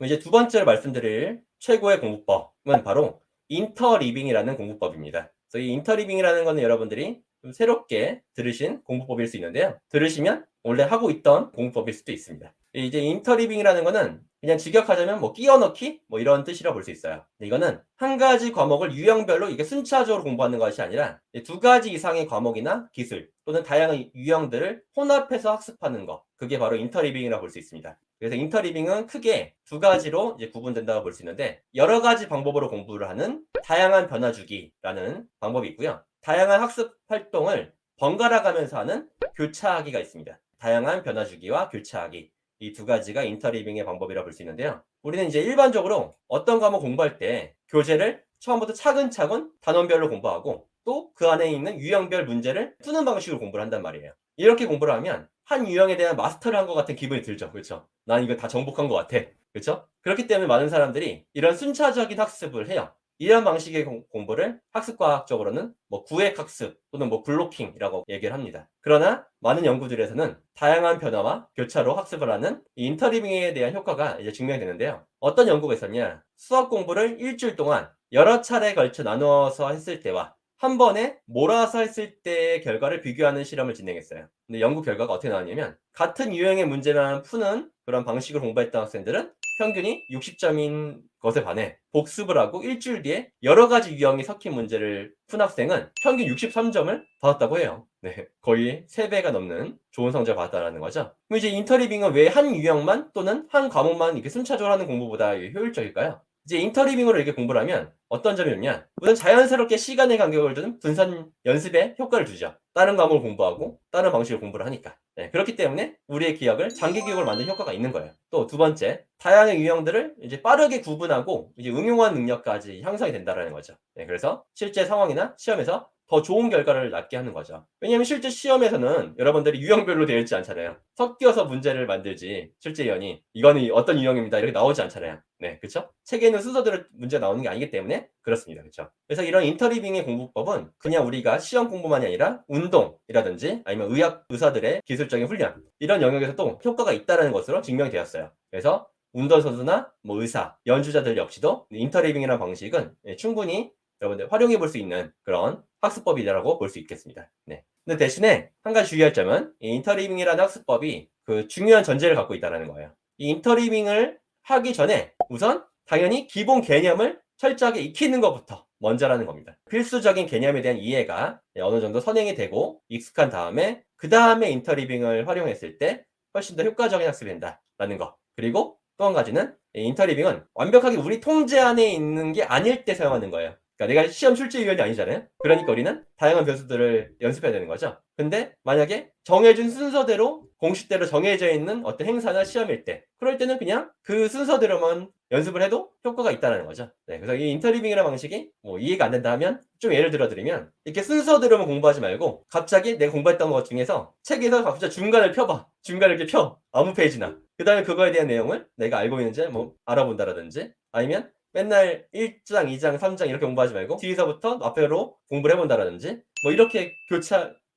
이제 두 번째로 말씀드릴 최고의 공부법은 바로 인터리빙이라는 공부법입니다. 그래서 이 인터리빙이라는 거는 여러분들이 좀 새롭게 들으신 공부법일 수 있는데요. 들으시면 원래 하고 있던 공부법일 수도 있습니다. 이제 인터리빙이라는 거는 그냥 직역하자면 뭐 끼워 넣기 뭐 이런 뜻이라고 볼 수 있어요. 이거는 한 가지 과목을 유형별로 이게 순차적으로 공부하는 것이 아니라 두 가지 이상의 과목이나 기술 또는 다양한 유형들을 혼합해서 학습하는 거. 그게 바로 인터리빙이라고 볼 수 있습니다. 그래서 인터리빙은 크게 두 가지로 이제 구분된다고 볼 수 있는데, 여러 가지 방법으로 공부를 하는 다양한 변화주기라는 방법이 있고요. 다양한 학습 활동을 번갈아 가면서 하는 교차하기가 있습니다. 다양한 변화주기와 교차하기. 이 두 가지가 인터리빙의 방법이라고 볼 수 있는데요. 우리는 이제 일반적으로 어떤 과목 공부할 때 교재를 처음부터 차근차근 단원별로 공부하고 또 그 안에 있는 유형별 문제를 푸는 방식으로 공부를 한단 말이에요. 이렇게 공부를 하면 한 유형에 대한 마스터를 한 것 같은 기분이 들죠. 그렇죠? 난 이거 다 정복한 것 같아. 그렇죠? 그렇기 때문에 많은 사람들이 이런 순차적인 학습을 해요. 이런 방식의 공부를 학습과학적으로는 뭐 구획 학습 또는 뭐 블로킹이라고 얘기를 합니다. 그러나 많은 연구들에서는 다양한 변화와 교차로 학습을 하는 이 인터리빙에 대한 효과가 이제 증명이 되는데요. 어떤 연구가 있었냐? 수학 공부를 일주일 동안 여러 차례에 걸쳐 나누어서 했을 때와 한 번에 몰아서 했을 때의 결과를 비교하는 실험을 진행했어요. 근데 연구 결과가 어떻게 나왔냐면, 같은 유형의 문제만 푸는 그런 방식을 공부했던 학생들은 평균이 60점인 것에 반해 복습을 하고 일주일 뒤에 여러 가지 유형이 섞인 문제를 푼 학생은 평균 63점을 받았다고 해요. 네, 거의 3배가 넘는 좋은 성적을 받았다는 거죠. 그럼 이제 인터리빙은 왜 한 유형만 또는 한 과목만 이렇게 순차적으로 하는 공부보다 효율적일까요? 이제 인터리빙으로 이렇게 공부를 하면 어떤 점이 좋냐? 우선 자연스럽게 시간의 간격을 두는 분산 연습에 효과를 주죠. 다른 과목을 공부하고 다른 방식으로 공부를 하니까. 네, 그렇기 때문에 우리의 기억을 장기 기억을 만드는 효과가 있는 거예요. 또 두 번째, 다양한 유형들을 이제 빠르게 구분하고 이제 응용하는 능력까지 향상이 된다는 거죠. 네, 그래서 실제 상황이나 시험에서 더 좋은 결과를 낳게 하는 거죠. 왜냐하면 실제 시험에서는 여러분들이 유형별로 되어 있지 않잖아요. 섞여서 문제를 만들지 실제 유형이 이거는 어떤 유형입니다 이렇게 나오지 않잖아요. 네, 그렇죠? 책에 있는 순서대로 문제 나오는 게 아니기 때문에 그렇습니다. 그렇죠? 그래서 이런 인터리빙의 공부법은 그냥 우리가 시험 공부만이 아니라 운동이라든지 아니면 의사들의 기술적인 훈련 이런 영역에서도 효과가 있다는 것으로 증명이 되었어요. 그래서 운동선수나 뭐 의사, 연주자들 역시도 인터리빙이라는 방식은 충분히 여러분들 활용해 볼 수 있는 그런 학습법이라고 볼 수 있겠습니다. 네. 근데 대신에 한 가지 주의할 점은 이 인터리빙이라는 학습법이 그 중요한 전제를 갖고 있다는 거예요. 이 인터리빙을 하기 전에 우선 당연히 기본 개념을 철저하게 익히는 것부터 먼저라는 겁니다. 필수적인 개념에 대한 이해가 어느 정도 선행이 되고 익숙한 다음에 그 다음에 인터리빙을 활용했을 때 훨씬 더 효과적인 학습이 된다라는 거. 그리고 또 한 가지는 인터리빙은 완벽하게 우리 통제 안에 있는 게 아닐 때 사용하는 거예요. 그러니까 내가 시험 출제위원이 아니잖아요. 그러니까 우리는 다양한 변수들을 연습해야 되는 거죠. 근데 만약에 정해진 순서대로 공식대로 정해져 있는 어떤 행사나 시험일 때, 그럴 때는 그냥 그 순서대로만 연습을 해도 효과가 있다는 거죠. 네, 그래서 이 인터리빙이라는 방식이 뭐 이해가 안 된다 하면 좀 예를 들어 드리면, 이렇게 순서대로만 공부하지 말고 갑자기 내가 공부했던 것 중에서 책에서 갑자기 중간을 펴봐. 중간을 이렇게 펴. 아무 페이지나. 그 다음에 그거에 대한 내용을 내가 알고 있는지 뭐 알아본다라든지, 아니면 맨날 1장, 2장, 3장 이렇게 공부하지 말고 뒤에서부터 앞으로 공부를 해본다라든지, 뭐 이렇게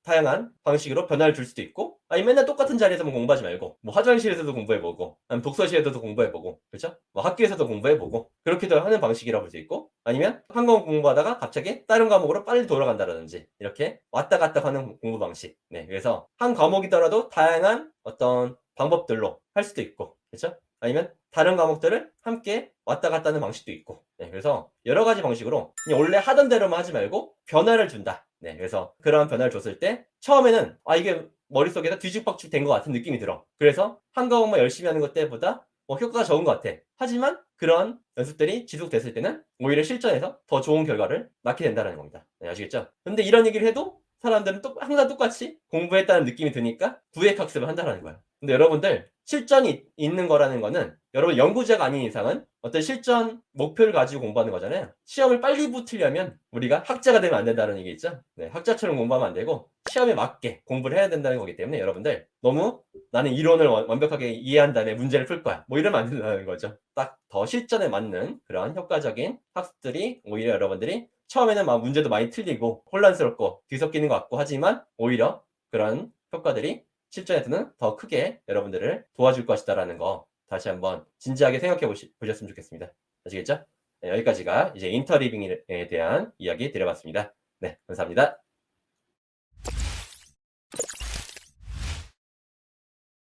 다양한 방식으로 변화를 줄 수도 있고, 아니 맨날 똑같은 자리에서만 공부하지 말고 뭐 화장실에서도 공부해보고 아니면 독서실에서도 공부해보고, 그렇죠? 뭐 학교에서도 공부해보고 그렇게도 하는 방식이라고 볼 수 있고, 아니면 한 과목 공부하다가 갑자기 다른 과목으로 빨리 돌아간다라든지 이렇게 왔다 갔다 하는 공부 방식. 네, 그래서 한 과목이더라도 다양한 어떤 방법들로 할 수도 있고, 그렇죠? 아니면 다른 과목들을 함께 왔다 갔다 하는 방식도 있고. 네, 그래서 여러 가지 방식으로 그냥 원래 하던 대로만 하지 말고 변화를 준다. 네, 그래서 그런 변화를 줬을 때 처음에는 이게 머릿속에서 뒤죽박죽 된 것 같은 느낌이 들어. 그래서 한 과목만 열심히 하는 것 때보다 효과가 적은 것 같아. 하지만 그런 연습들이 지속됐을 때는 오히려 실전에서 더 좋은 결과를 낳게 된다는 겁니다. 네, 아시겠죠? 근데 이런 얘기를 해도 사람들은 항상 똑같이 공부했다는 느낌이 드니까 구획 학습을 한다는 거야. 근데 여러분들 실전이 있는 거라는 거는 여러분 연구자가 아닌 이상은 어떤 실전 목표를 가지고 공부하는 거잖아요. 시험을 빨리 붙으려면 우리가 학자가 되면 안 된다는 얘기 있죠. 네, 학자처럼 공부하면 안 되고 시험에 맞게 공부를 해야 된다는 거기 때문에 여러분들 너무 나는 이론을 완벽하게 이해한 다음에 문제를 풀 거야 뭐 이러면 안 된다는 거죠. 딱 더 실전에 맞는 그런 효과적인 학습들이 오히려 여러분들이 처음에는 막 문제도 많이 틀리고 혼란스럽고 뒤섞이는 것 같고 하지만 오히려 그런 효과들이 실전에서는 더 크게 여러분들을 도와줄 것이다라는 거 다시 한번 진지하게 생각해 보셨으면 좋겠습니다. 아시겠죠? 네, 여기까지가 이제 인터리빙에 대한 이야기 드려봤습니다. 네, 감사합니다.